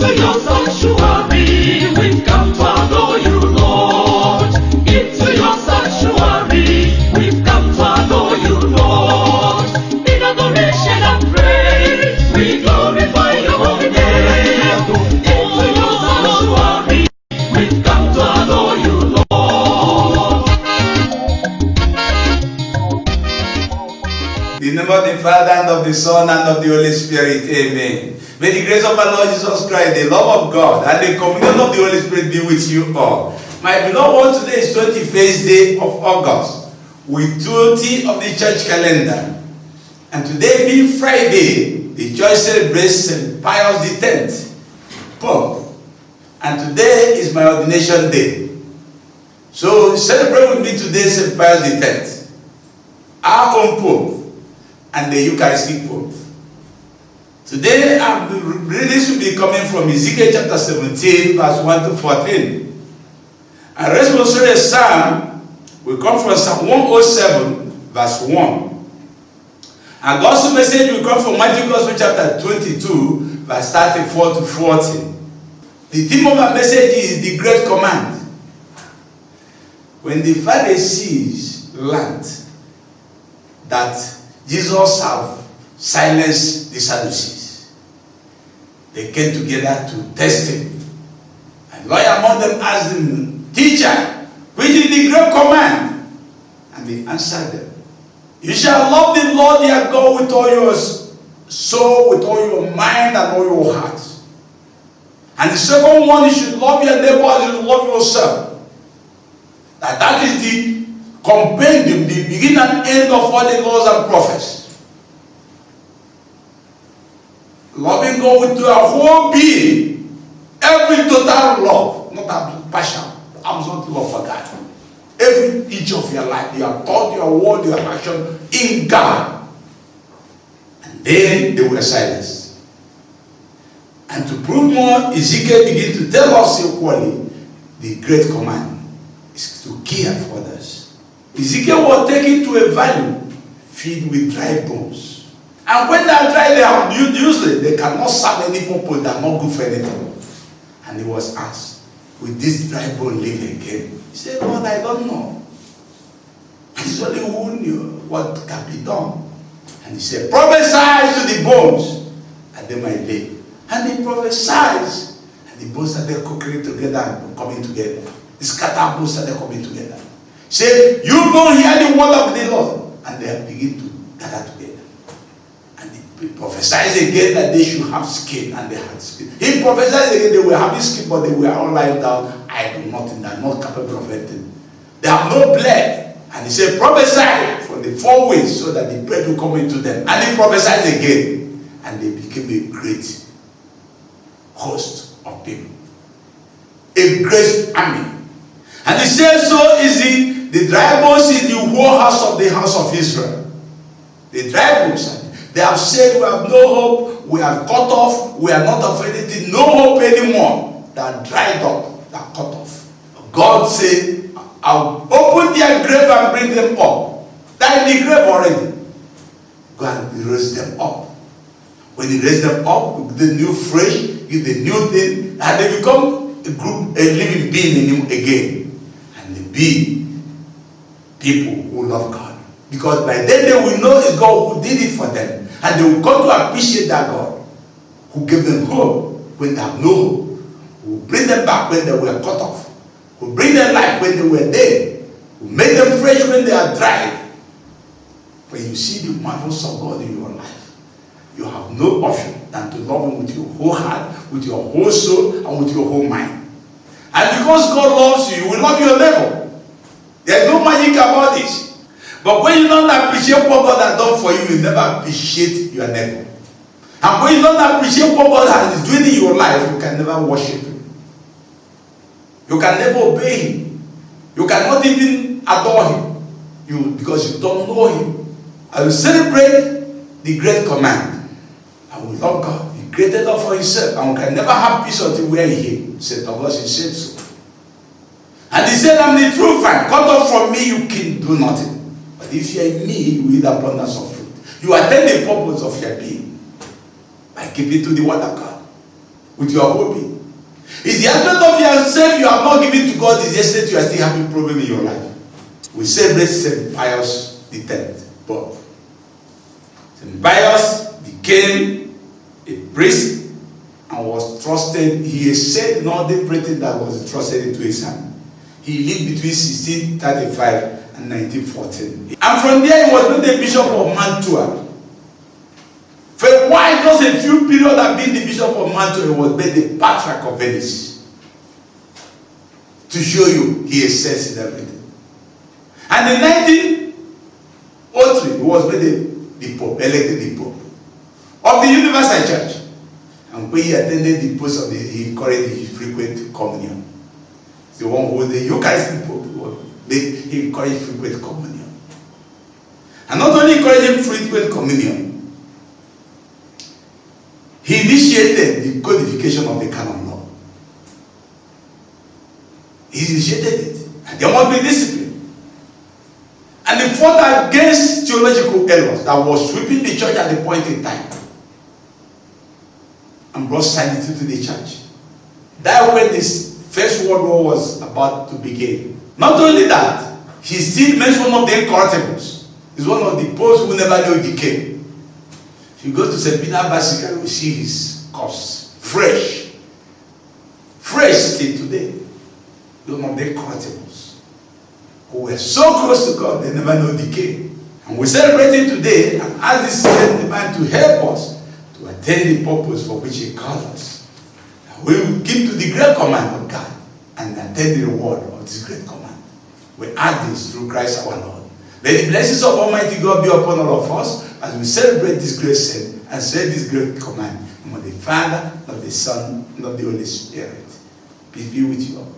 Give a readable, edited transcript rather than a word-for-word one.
Into your sanctuary, we've come to adore you, Lord. Into your sanctuary, we've come to adore you, Lord. In adoration and praise, we glorify your holy name. Into your sanctuary, we've come to adore you, Lord. In the name of the Father, and of the Son, and of the Holy Spirit. Amen. May the grace of our Lord Jesus Christ, the love of God, and the communion of the Holy Spirit be with you all. My beloved one, today is 21st day of August, with 20 of the church calendar. And today being Friday, the church celebrates St. Pius X, Pope. And today is my ordination day. So celebrate with me today St. Pius X, our own Pope, and the Eucharistic Pope. Today, readings will be coming from Ezekiel chapter 17, verse 1 to 14. And responsorial psalm will come from Psalm 107, verse 1. And gospel message will come from Matthew Gospel chapter 22, verse 34 to 40. The theme of our message is the Great Command. When the Pharisees learned that Jesus have silenced the Sadducees, they came together to test him. And one among them asked him, "Teacher, which is the great command?" And he answered them, "You shall love the Lord your God with all your soul, with all your mind, and all your heart. And the second one, you should love your neighbor as you love yourself." That is the compendium, the beginning and end of all the laws and prophets. Loving God with your whole being, every total love, not partial, absolute love for God. Every inch of your life, your thought, your word, your action in God. And then they were silenced. And to prove more, Ezekiel began to tell us equally the great command is to care for others. Ezekiel was taken to a valley filled with dry bones. And when they are dry, they are useless. They cannot serve any purpose. They are not good for anything. And he was asked, "Will this dry bone live again?" He said, "Lord, I don't know. It's only who knew what can be done." And he said, "Prophesy to the bones, and they might live." And he prophesied, and the bones started cooking together and coming together. The scattered bones started coming together. He said, "You don't hear the word of the Lord," and they begin to gather together. And he prophesied again that they should have skin, and they had skin. He prophesied again they were having skin, but they were all lying down. I do nothing. They are not capable of anything. They have no blood. And he said, "Prophesy for the 4 weeks so that the bread will come into them." And he prophesied again, and they became a great host of people, a great army. And he said, "So is the dry bones is the whole house of Israel." The dry bones, they have said, "We have no hope, we are cut off, we are not of anything, no hope anymore." They are dried up, they are cut off. God said, "I'll open their grave and bring them up." They are in the grave already. God will raise them up. When he raised them up with the new fresh, with the new thing, and they become a group, a living being in him again. And they be people who love God. Because by then they will know it's God who did it for them. And they will come to appreciate that God who gave them hope when they have no hope. Who will bring them back when they were cut off. Who will bring them life when they were dead. Who will make them fresh when they are dried. When you see the marvels of God in your life, you have no option than to love him with your whole heart, with your whole soul, and with your whole mind. And because God loves you, you will love your neighbor. There's no magic about this. But when you don't appreciate what God has done for you, you never appreciate your neighbor. And when you don't appreciate what God is doing in your life, you can never worship him. You can never obey him. You cannot even adore him. Because you don't know him. I will celebrate the great command. I will love God. He created us for himself. And we can never have peace until we are in him. St. Augustine said so. And he said, "I'm the true vine. Cut off from me, you can do nothing. But if you are in me, you will eat abundance of fruit." You attain the purpose of your being by keeping to the word of God. with your whole being. It's the aspect of yourself you have not given to God is yesterday you are still having problem in your life. We celebrate St. Pius X birth. St. Pius became a priest and was trusted. He is said in all the everything that was trusted into his hand. He lived between 1635 and 1914. And from there he was made the Bishop of Mantua. For a while, just a few periods of being the Bishop of Mantua, he was made the Patriarch of Venice. To show you he excels in everything. And in 1903, he was made the Pope, elected the Pope of the Universal Church. And when he attended the post of he encouraged the frequent communion. The one who was the Eucharistic Pope, he encouraged frequent communion. And not only encouraging frequent communion, he initiated the codification of the canon law. He initiated it. And there must be discipline. And he fought against theological errors that was sweeping the church at the point in time. And brought sanity to the church. That when this First World War was about to begin. Not only that, he still makes one of the incorruptibles. He's one of the popes who never knew decay. If you go to St. Peter Basilica, you will see his corpse. Fresh. Fresh still today. One of the incorruptibles. Who were so close to God, they never know decay. And we celebrate him today and ask this same divine to help us to attain the purpose for which he called us. We will keep to the great command of God and attain the reward of this great command. We ask this through Christ our Lord. May the blessings of Almighty God be upon all of us as we celebrate this great sin and say this great command. In the name of the Father, of the Son, and of the Holy Spirit. Peace be with you all.